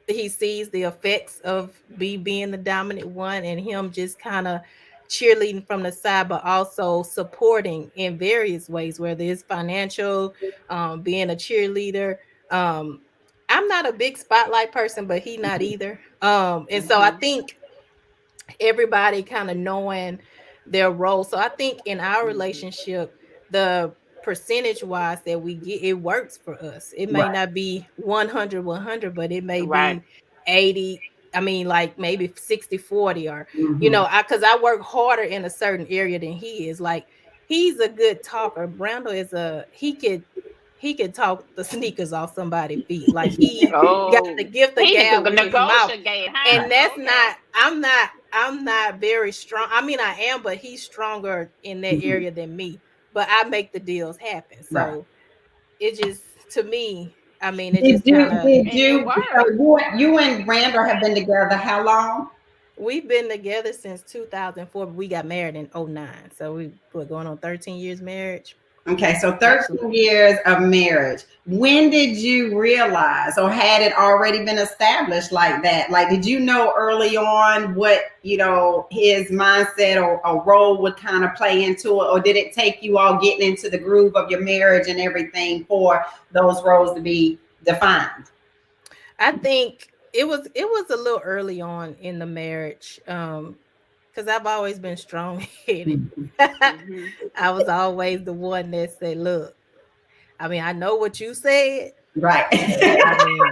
He sees the effects of me being the dominant one and him just kind of cheerleading from the side, but also supporting in various ways, whether it's financial, being a cheerleader. um I'm not a big spotlight person, but he not either. And so I Hmm. think everybody kind of knowing their role. So I think in our Hmm. relationship, the percentage wise that we get, it works for us. It may right. not be 100, but it may Right. be 80. I mean, like maybe 60-40, or, Mhm, because I work harder in a certain area than he is. Like, he's a good talker. Brando he could talk the sneakers off somebody's feet. Like, he got the Oh, gift of he gab could with his mouth. negotiate, And huh? that's Okay. not I'm not very strong. I mean, I am, but he's stronger in that mhm, area than me. But I make the deals happen. right. So it just, to me, I mean, it Did just you, kind of, did And it you, so worked. you and Randall have been together how long? we've been together since 2004, but we got married in '09. So we're going on 13 years marriage. Okay, so Actually, 13 years of marriage. When did you realize, or had it already been established like that? Like, did you know early on what, his mindset or role would kind of play into it? Or did it take you all getting into the groove of your marriage and everything for those roles to be defined? I think it was a little early on in the marriage. Because I've always been strong headed. Mhm. Hmm. I was always the one that said, look, I mean, I know what you said, Right. but I mean,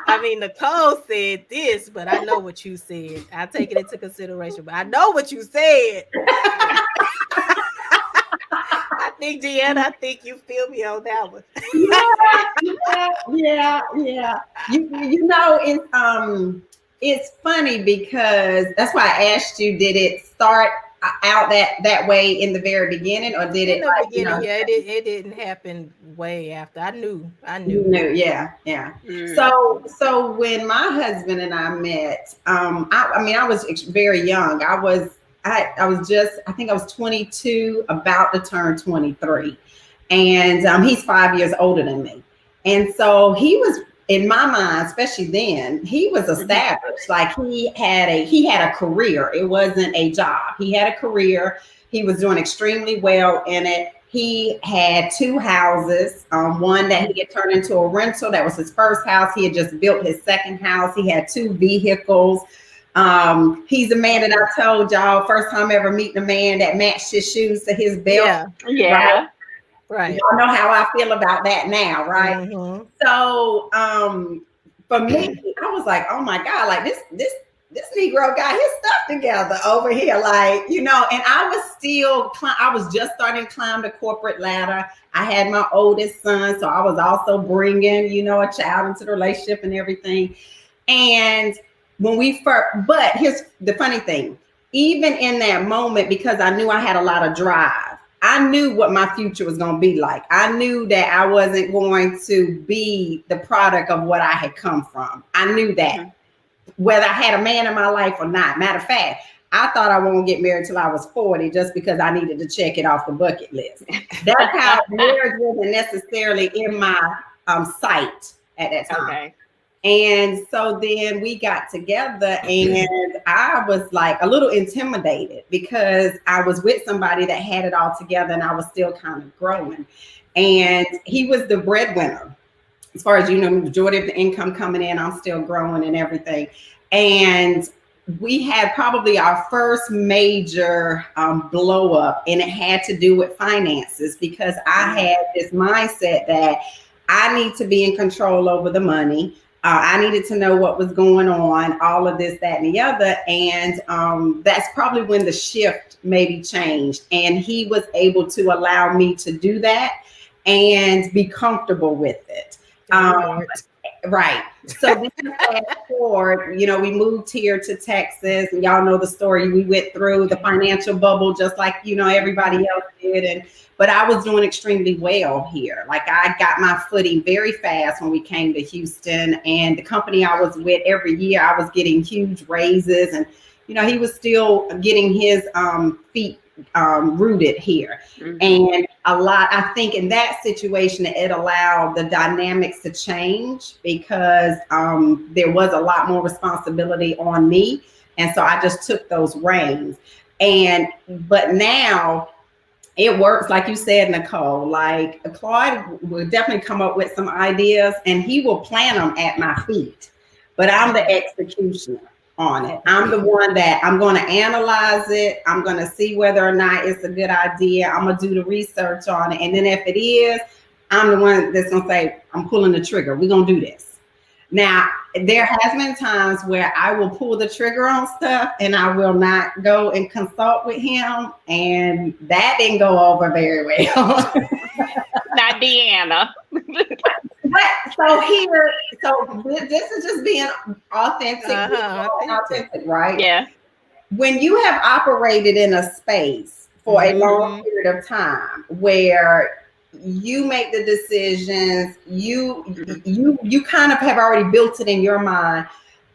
I mean, Nicole said this, but I know what you said. I take it into consideration, but I know what you said. I think, Deanna, I think you feel me on that one. Yeah, yeah, yeah, yeah. It's funny because that's why I asked you, did it start out that way in the very beginning, or did In it the like, beginning, yeah, it didn't happen way after. I you knew. knew, yeah, yeah. Mm. So when my husband and I met, I mean, I was very young. I was just, I think I was 22, about to turn 23, and he's 5 years older than me, and so he was, in my mind, especially then, he was Hmm. established. Like, he had a career. It wasn't a job. He had a career. He was doing extremely well in it. He had two houses, one that he had turned into a rental. That was his first house. He had just built his second house. He had two vehicles. He's a man that I told y'all, first time ever meeting a man that matched his shoes to his belt, Yeah, right? Yeah. right. Y'all know how I feel about that now, right? Mm-hmm. So for me, I was like, oh my God, like this Negro got his stuff together over here, like, and I was just starting to climb the corporate ladder. I had my oldest son, so I was also bringing, a child into the relationship and everything. And when we first, but here's the funny thing, even in that moment, because I knew I had a lot of drive, I knew what my future was going to be like. I knew that I wasn't going to be the product of what I had come from. I knew that, Hmm. whether I had a man in my life or not. Matter of fact, I thought I won't get married till I was 40, just because I needed to check it off the bucket list. That's how marriage wasn't necessarily in my sight at that time. Okay. And so then we got together, and I was like a little intimidated because I was with somebody that had it all together and I was still kind of growing. And he was the breadwinner. As far as you know, the majority of the income coming in, I'm still growing and everything. And we had probably our first major blow up, and it had to do with finances because I had this mindset that I need to be in control over the money. I needed to know what was going on, all of this, that, and the other. And that's probably when the shift maybe changed. And he was able to allow me to do that and be comfortable with it. Right. So then fast forward, you know, we moved here to Texas, and y'all know the story. We went through the financial bubble just like, you know, everybody else did. But I was doing extremely well here. Like I got my footing very fast when we came to Houston, and the company I was with every year, I was getting huge raises, and, you know, he was still getting his feet rooted here. And a lot, I think in that situation, it allowed the dynamics to change because there was a lot more responsibility on me. And so I just took those reins. But now it works, like you said, Nicole. Like Claude will definitely come up with some ideas and he will plant them at my feet, but I'm the executioner on it. I'm the one that I'm going to analyze it. I'm going to see whether or not it's a good idea. I'm going to do the research on it. And then if it is, I'm the one that's going to say, I'm pulling the trigger. We're going to do this. Now, there has been times where I will pull the trigger on stuff and I will not go and consult with him. And that didn't go over very well. Not Deanna. But so this is just being authentic, authentic, right? Yeah. When you have operated in a space for a long period of time where you make the decisions, you kind of have already built it in your mind.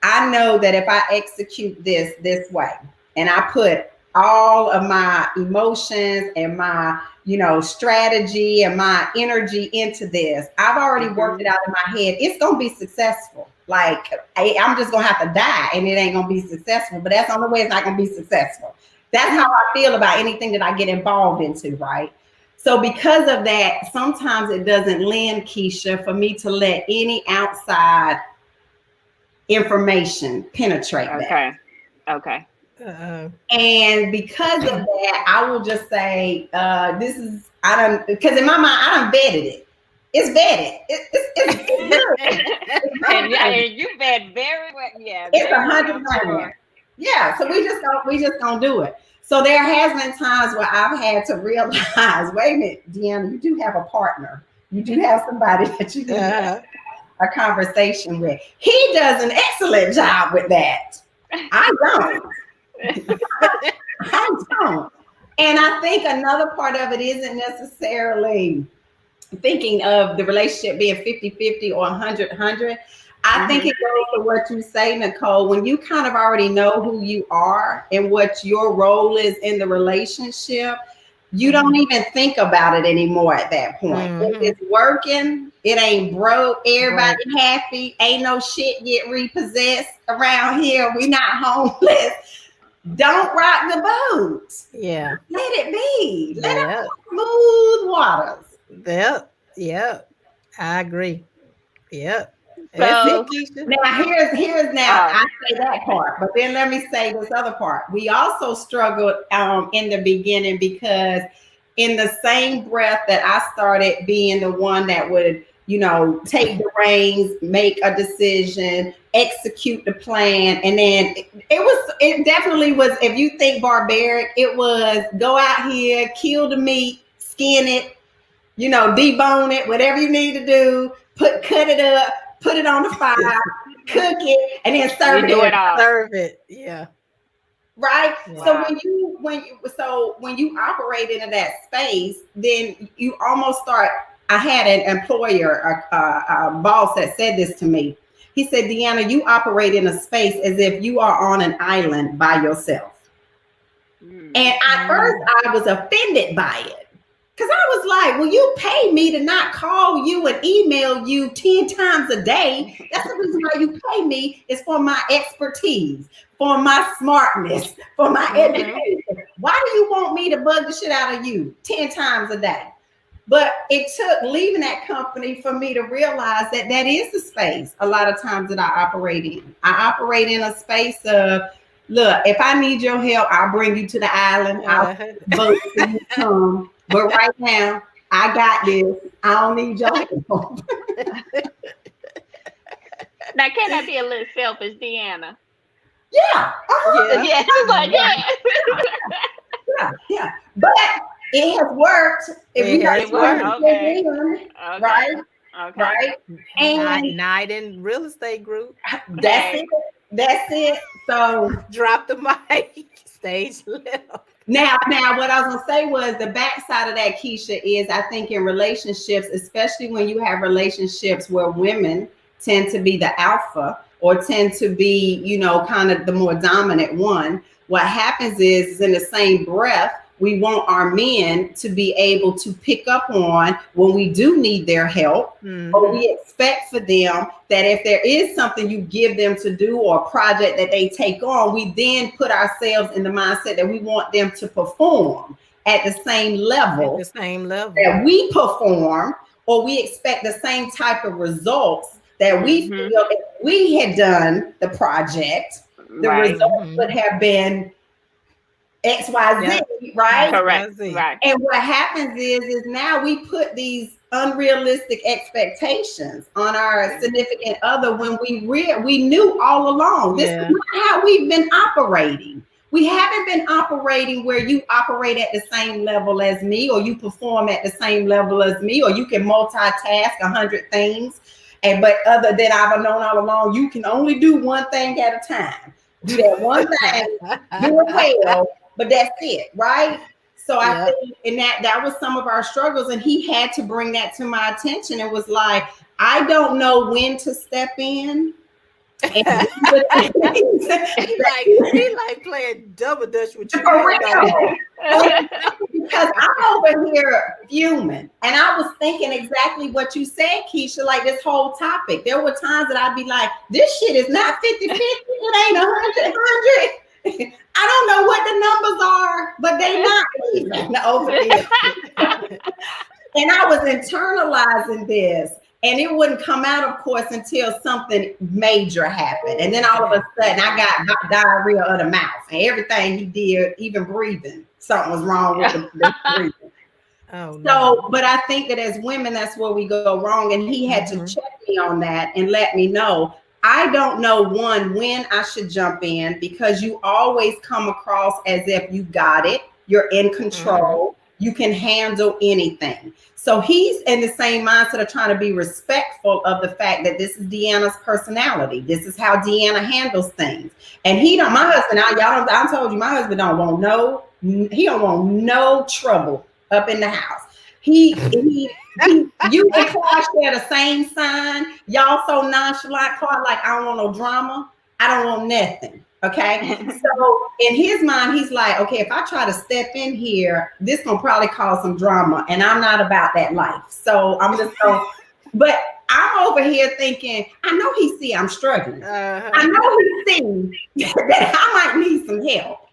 I know that if I execute this way and I put all of my emotions and my, you know, strategy and my energy into this, I've already worked it out in my head. It's going to be successful. Like I'm just going to have to die and it ain't going to be successful, but that's the only way it's not going to be successful. That's how I feel about anything that I get involved into, right? So because of that, sometimes it doesn't lend, Keisha, for me to let any outside information penetrate that. Okay. And because of that, I will just say, because in my mind, I done vetted it. It's vetted. It's good. And you bet very well. Yeah. It's 100%. Yeah. So we just don't do it. So there has been times where I've had to realize, wait a minute, Deanna, you do have a partner. You do have somebody that you can have a conversation with. He does an excellent job with that. I don't. I don't. And I think another part of it isn't necessarily thinking of the relationship being 50-50 or 100-100. I think it goes to what you say, Nicole. When you kind of already know who you are and what your role is in the relationship, you don't even think about it anymore at that point. If it's working, it ain't broke, everybody happy, ain't no shit get repossessed around here, we not homeless. Don't rock the boat. Yeah. Let it be. Let it smooth waters. Yep. I agree. Yep. So now here's I say that part, but then let me say this other part. We also struggled in the beginning because in the same breath that I started being the one that would, you know, take the reins, make a decision, execute the plan, and then it definitely was, if you think barbaric, it was go out here, kill the meat, skin it, you know, debone it, whatever you need to do, cut it up, put it on the fire, cook it, and then serve it. Serve it. Yeah. Right. Wow. So when you operate into that space, then you almost start. I had an employer, a boss that said this to me. He said, Deanna, you operate in a space as if you are on an island by yourself. And at first I was offended by it. Because I was like, well, you pay me to not call you and email you 10 times a day. That's the reason why you pay me, is for my expertise, for my smartness, for my education. Why do you want me to bug the shit out of you 10 times a day? But it took leaving that company for me to realize that that is the space a lot of times that I operate in. I operate in a space of, look, if I need your help, I'll bring you to the island. I'll boat when you come. But right now, I got this. I don't need your help. Now, can I be a little selfish, Deanna? Yeah. Uh-huh. Yeah, she's like, Yeah. But it has worked. If It has worked. Okay. Right? Okay. Right? And Night in real estate group. That's it. So Drop the mic. Stage left. Now, what I was gonna say was the backside of that, Keisha, is I think in relationships, especially when you have relationships where women tend to be the alpha or tend to be, you know, kind of the more dominant one. What happens is in the same breath, we want our men to be able to pick up on when we do need their help, or we expect for them that if there is something you give them to do or a project that they take on, we then put ourselves in the mindset that we want them to perform at the same level, that we perform, or we expect the same type of results that we feel if we had done the project, the results would have been XYZ, right? Correct. Right. And what happens is now we put these unrealistic expectations on our significant other when we knew all along this is not how we've been operating. We haven't been operating where you operate at the same level as me, or you perform at the same level as me, or you can multitask 100 things. But other than I've known all along, you can only do one thing at a time. Do that one thing, do it well, but that's it, right? So I think in that was some of our struggles, and he had to bring that to my attention. It was like, I don't know when to step in. And he like playing double dutch with you. For real. Because I'm over here fuming, and I was thinking exactly what you said, Keisha, like this whole topic. There were times that I'd be like, this shit is not 50-50. It ain't 100-100. I don't know what the numbers are, but they not even over here. And I was internalizing this. And it wouldn't come out, of course, until something major happened. And then all of a sudden, I got diarrhea of the mouth. And everything he did, even breathing, something was wrong with the breathing. But I think that as women, that's where we go wrong. And he had to check me on that and let me know. I don't know, when I should jump in, because you always come across as if you got it. You're in control. You can handle anything. So he's in the same mindset of trying to be respectful of the fact that this is Deanna's personality. This is how Deanna handles things. And my husband, I told you, my husband don't want no trouble up in the house. You and Clark share the same sign. Y'all so nonchalant. Clark like, I don't want no drama. I don't want nothing. Okay. So in his mind, he's like, okay, if I try to step in here, this gonna probably cause some drama, and I'm not about that life. So I'm just going, but I'm over here thinking, I know he see I'm struggling. I know he see that I might need some help.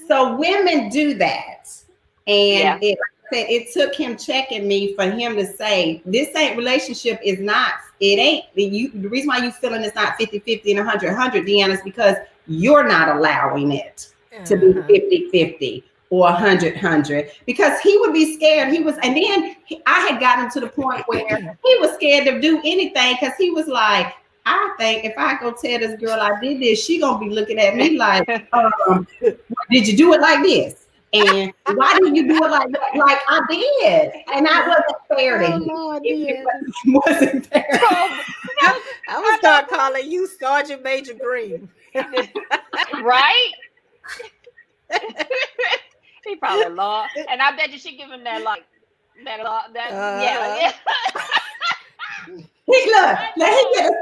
So women do that. And it took him checking me for him to say, this relationship is not, the reason why you feeling it's not 50-50 and 100-100, Deanna, is because you're not allowing it to be 50-50 or 100-100, because he would be scared. And then I had gotten to the point where he was scared to do anything, because he was like, I think if I go tell this girl I did this, she gonna be looking at me like, did you do it like this? And why did you do it like that? Like I did, and I wasn't fair to him. It wasn't fair. I would start calling you Sergeant Major Green. Right? He probably law, and I bet you she give him that yeah. He gonna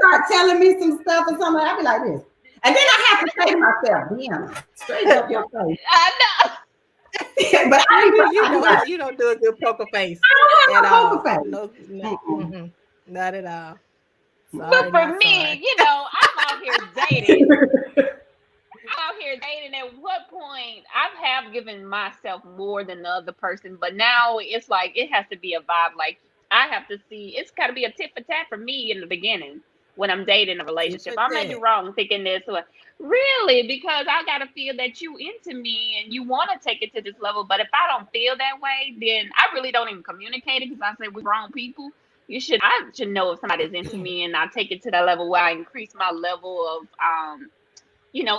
start telling me some stuff or something. I'll be like this, and then I have to say to myself, Deanna, straight up your face. I know. But you don't do a good poker face I at don't have a all. poker face. No, not at all. But Sorry, for not me, sorry. I'm out here dating. Out here dating. At what point I have given myself more than the other person, but now it's like it has to be a vibe. Like I have to see. It's got to be a tit for tat for me in the beginning when I'm dating a Tit relationship. for I may be tat. wrong thinking this, or really because I gotta feel that you into me and you want to take it to this level. But if I don't feel that way, then I really don't even communicate it because I say we're wrong people. I should know if somebody's into me, and I take it to that level where I increase my level of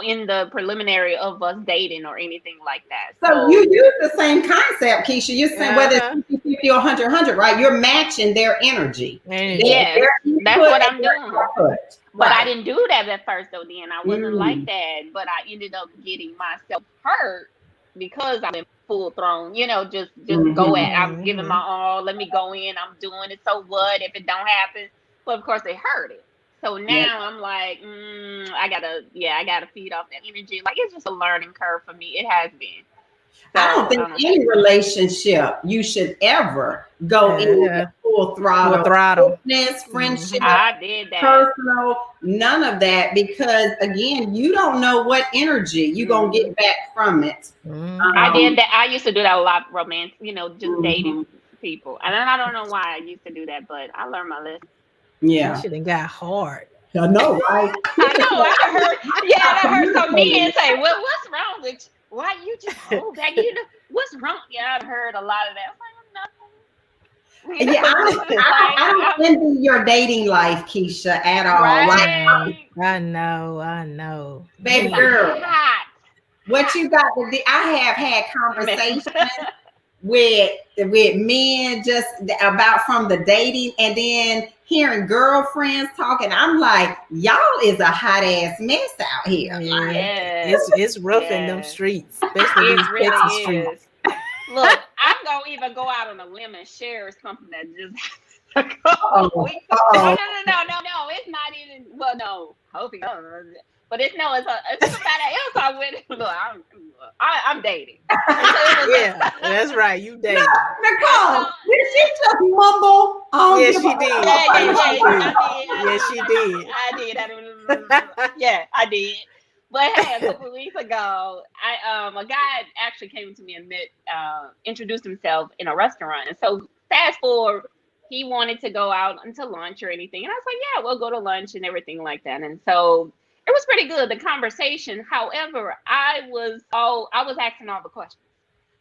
in the preliminary of us dating or anything like that. So you use the same concept, Keisha. You're saying whether Uh-huh. it's 50-50 or 100-100, right? You're matching their energy. Energy. yes, Their that's input what and I'm their doing. output. But I Right. didn't do that at first, though. Then I wasn't like Mm. that. But I ended up getting myself hurt because I'm in full thrown. Just go at. Mm-hmm. I'm giving my Mm-hmm. all. Let me go in. I'm doing it. So what if it don't happen? But of course, they heard it. So Yeah. now I'm like, I gotta feed off that energy. Like it's just a learning curve for me. It has been. I don't So I think don't know. any relationship you should ever go in with Uh-huh. full Full throttle, throttle. business, friendship, Mm-hmm. I did that. personal, none of that, because again, you don't know what energy you're gonna Hmm get back from it. I Mm-hmm. did that. I used to do that a lot, romance. Just Mhm. dating people, and I don't know why I used to do that, but I learned my lesson. Yeah, Keisha done got hard. I know, right? I know. I heard. Yeah, and I heard some men Communicating. say, "Well, what's wrong with you? Why you just hold back? What's wrong?" Yeah, I've heard a lot of that. I'm like, Yeah, I I'm don't envy your dating life, Keisha, at all. Like, right. I know, I know. baby It's Man. girl, hot. what you got to do? I have had Man. conversations with men just about from the dating, and then hearing girlfriends talking. I'm like, y'all is a hot ass mess out here. Yeah. Like, Yes. It's rough in them Yes. streets, especially It these really Texas streets. is. Look, I'm gonna even go out on a limb and share something that just a couple uh-oh, weeks. Oh uh-oh. no! It's not even. Well, no. Hope he knows. But it's somebody else I went. Look, I'm dating. And so it was Yeah, that's right. You dating. and so Nicole, did she just mumble? I don't Yes, give she a did. yeah, yeah, Yes, she yeah. did. I Yes, she did. yeah, I did. But hey, a couple of weeks ago, a guy actually came to me and introduced himself in a restaurant. And so fast forward, he wanted to go out into lunch or anything, and I was like, yeah, we'll go to lunch and everything like that. And so it was pretty good, the conversation. However, I was asking all the questions.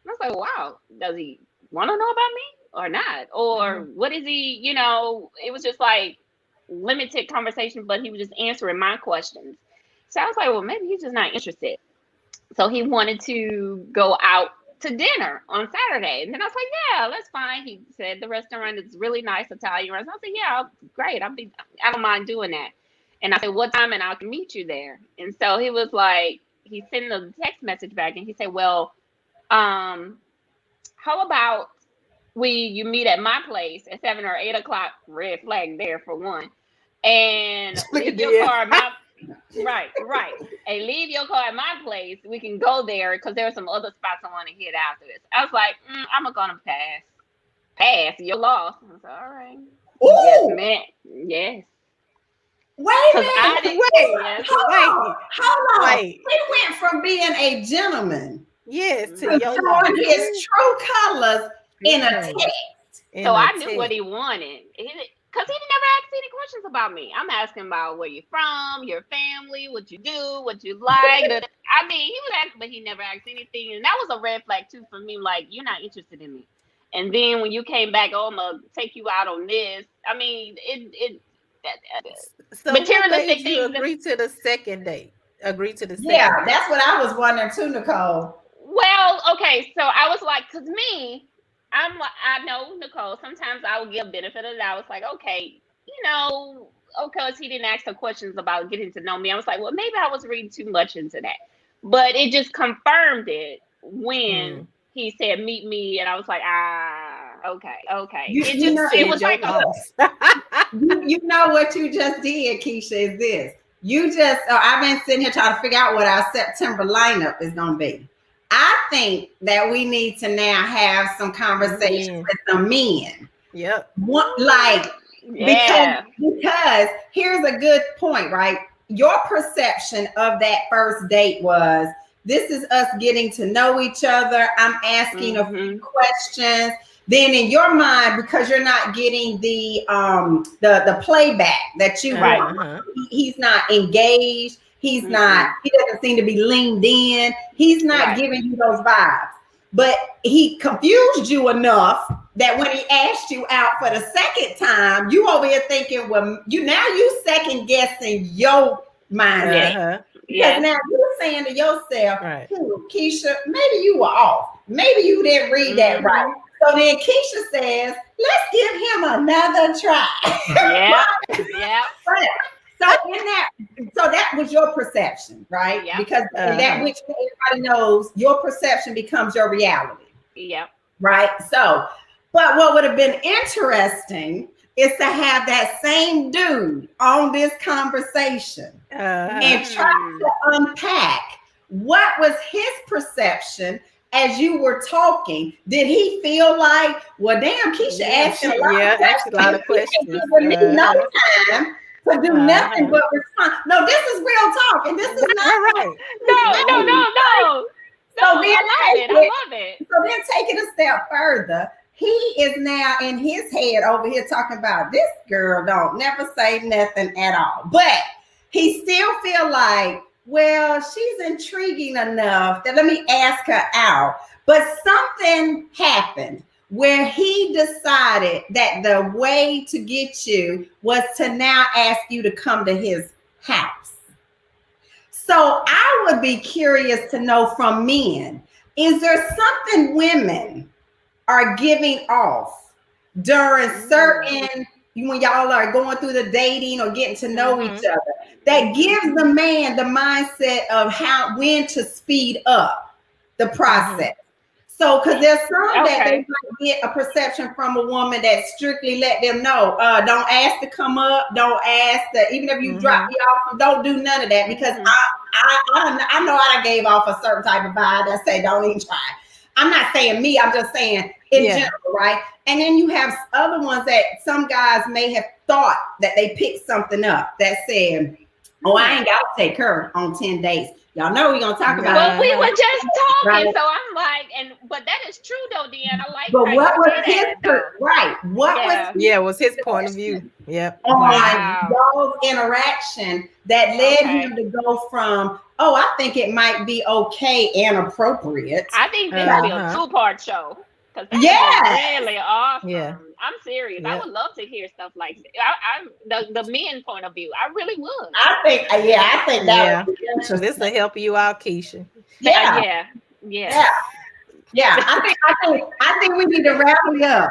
And I was like, wow, does he want to know about me or not? Or Mhm. what is he, it was just like limited conversation, but he was just answering my questions. So I was like, well, maybe he's just not interested. So he wanted to go out to dinner on Saturday. And then I was like, yeah, that's fine. He said the restaurant is really nice, Italian restaurant. I said, yeah, great. I don't mind doing that. And I said, what time? And I can meet you there. And so he was like, he sent a text message back and he said, well, um, how about you meet at my place at 7 or 8 o'clock? Red flag there for one, and Look leave at your this. car at my right, and leave your car at my place. We can go there because there are some other spots I want to hit after this. I was like, I'm gonna pass. You're lost. I was like, all right, yes, Ooh, man, yes, wait because a I minute. did, Wait, yes. Hold on. wait, Hold on. wait. He went from being a gentleman Yes, to to your Mhm. showing loss. his true colors True in a colors text. So in a I knew what text. he wanted. Because he never asked any questions about me. I'm asking about where you're from, your family, what you do, what you like. I mean, he was asking, but he never asked anything. And that was a red flag, too, for me. Like, you're not interested in me. And then when you came back, oh, I'm going to take you out on this. I mean, So what made materialistic you things. agree to the second date? Agree to the Yeah, second date. that's what I was wondering too, Nicole. Well, okay, so I was like, because me, I'm like, I know Nicole. Sometimes I would give benefit of the doubt. I was like, okay, because he didn't ask the questions about getting to know me. I was like, well, maybe I was reading too much into that, but it just confirmed it when Mm. he said meet me, and I was like, okay. You It you just know it Said was your like a loss. you know what you just did, Keisha, is this. You just I've been sitting here trying to figure out what our September lineup is gonna be. I think that we need to now have some conversations Men. with some men. Yep. What, like, because Yeah. because here's a good point, right? Your perception of that first date was, this is us getting to know each other. I'm asking a few Mm-hmm. questions. Then in your mind, because you're not getting the playback that you Right. want, Uh-huh. he's not engaged. He's not. Mm-mm. He doesn't seem to be leaned in. He's not Right. giving you those vibes. But he confused you enough that when he asked you out for the second time, you over here thinking, well, you second guessing your mindset. Yes. Uh-huh. Because Yes. now you're saying to yourself, Right. Keisha, maybe you were off. Maybe you didn't read that right. Mm-hmm. So then Keisha says, let's give him another try. Yeah. Yeah. So in that, so that was your perception, right? Yep. Because in that Uh-huh. which everybody knows, your perception becomes your reality, Yep. right? So, but what would have been interesting is to have that same dude on this conversation Uh-huh. and try to unpack what was his perception as you were talking. Did he feel like, well, damn, Keisha Yeah, asked him a lot of asked a lot questions. of She ain't questions. giving me no time to do nothing Uh-huh. but respond. No, this is real talk, and this is Right, not. right, right. No, no, no, no. No, So then I love take it. I it. love it. So then take it a step further. He is now in his head over here talking about, this girl don't never say nothing at all. But he still feel like, well, she's intriguing enough that let me ask her out. But something happened where he decided that the way to get you was to now ask you to come to his house. So I would be curious to know from men, is there something women are giving off during certain, when y'all are going through the dating or getting to know each other, that gives the man the mindset of when to speed up the process? So, because there's some that they Okay. might get a perception from a woman that strictly let them know, don't ask to come up, don't ask that, even if you drop me off, don't do none of that, because Mhm. I know I gave off a certain type of vibe that say don't even try. I'm not saying me, I'm just saying in general, right? And then you have other ones that some guys may have thought that they picked something up that said, oh, I ain't got to take her on 10 days. Y'all know we're going to talk about Well, we were just right? talking, so I'm like, but that is true though, Deanna. I like But how what you was say his that though. right? What Yeah. was Yeah, it was his point of view. Yep. on Wow. y'all's interaction that led Okay. him to go from, oh, I think it might be okay and appropriate. I think this will be a two-part show because that was really awesome. Yeah. I'm serious. I Yep. would love to hear stuff like that. The men point of view. I really would. I think that would be This interesting. will help you out, Keisha. Yeah, Yeah. yeah, yeah. I think we need to rally up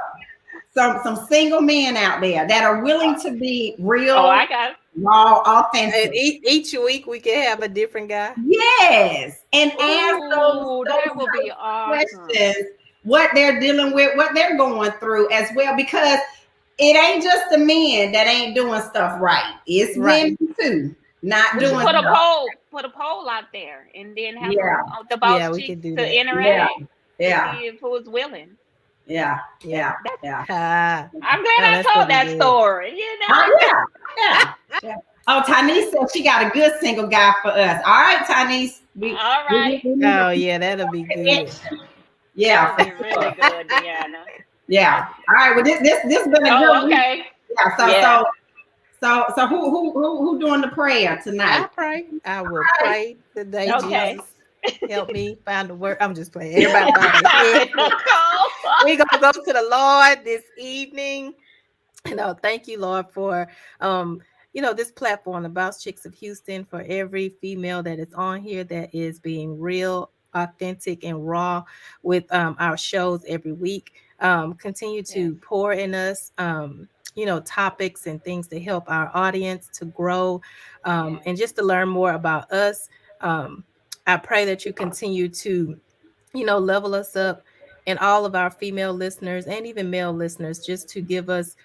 some single men out there that are willing to be real, Oh, I got it. raw, And authentic. each week we can have a different guy. Yes, and ask Ooh, those that would be types of awesome. questions, what they're dealing with, what they're going through as well, because it ain't just the men that ain't doing stuff right. It's women too, not We should doing put a stuff. poll out there, and then have Yeah, the boss Yeah, we chicks could do to that. interact to yeah, see if who's willing. yeah, Yeah. yeah. Ah, I'm glad I that's told gonna that be good. story. You know. Oh, yeah. Oh, Tanise said she got a good single guy for us. All right, Tanise. All right. We need Oh to yeah, that'll be good. connection. That Yeah, would for be really sure. good, Deanna. Yeah. All right. Well, this been a good Oh, week. okay. Yeah. Yeah. So who doing the prayer tonight? I pray. I will pray today, Okay. Jesus. Help me find the word. I'm just playing. Everybody bow their Stop head. it, Nicole. We're gonna go to the Lord this evening. Thank you, Lord, for this platform, the Boss Chicks of Houston, for every female that is on here that is being real, authentic, and raw with our shows every week. Continue Yes. to pour in us, topics and things to help our audience to grow, Yes. and just to learn more about us. Um, I pray that you continue to, level us up, and all of our female listeners and even male listeners, just to give us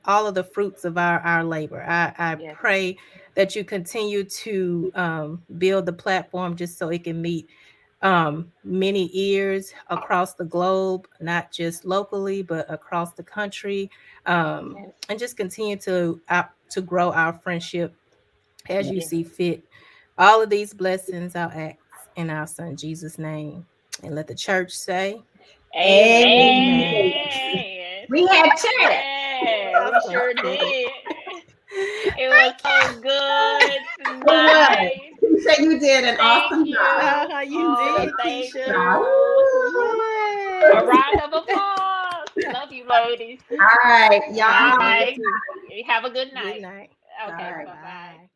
all of the fruits of our labor. I Yes. pray that you continue to build the platform just so it can meet many ears across the globe, not just locally, but across the country, Yes. and just continue to grow our friendship as you Yes. see fit. All of these blessings I'll ask in our son Jesus' name. And let the church say, Amen. Amen. We had church. Yeah, we Awesome. sure did. It was so good It was. tonight. Keisha, you did an Thank awesome job. you. You Oh, did, thank Keisha. you. A Yes. round of applause. Love you, ladies. All right, I All y'all. love you right. too. Have a good Good night. night. All Okay. right. Bye bye. Bye.